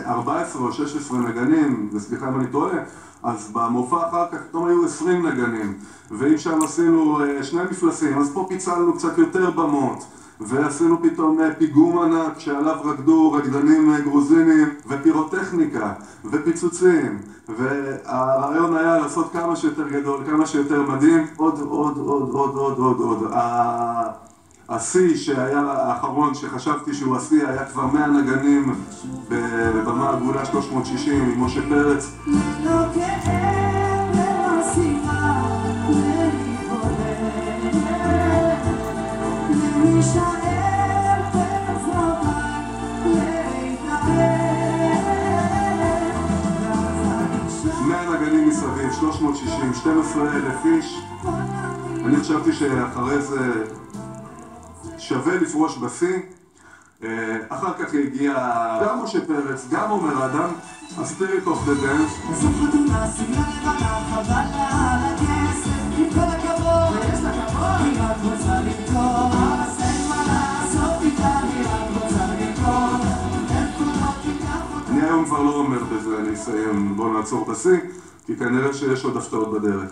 14 או 16 נגנים, וסליחה אם אני טועה, אז במופע אחר כך פתאום היו 20 נגנים, ואם שם עשינו 2 מפלסים, אז פה פיצלנו קצת יותר במות, ועשינו פתאום פיגום ענק שעליו רקדו רקדנים גרוזינים, ופירוטכניקה, ופיצוצים, והרעיון היה לעשות כמה שיותר גדול, כמה שיותר מדהים, עוד. השיא שהיה האחרון שחשבתי שהוא השיא היה כבר 100 נגנים בבמה עגולה 360 עם משה פרץ. נגנים מסביב, 360, 12,000 איש. אני חשבתי שאחרי זה שווה לפרוש בשיא. אחר כך הגיע גם משה פרץ, גם עומר אדם, הספיריט אוף דה בנד. אני היום כבר לא אומר בזה, אני אסיים, בואו נעצור בשיא, כי כנראה שיש עוד הפתעות בדרך.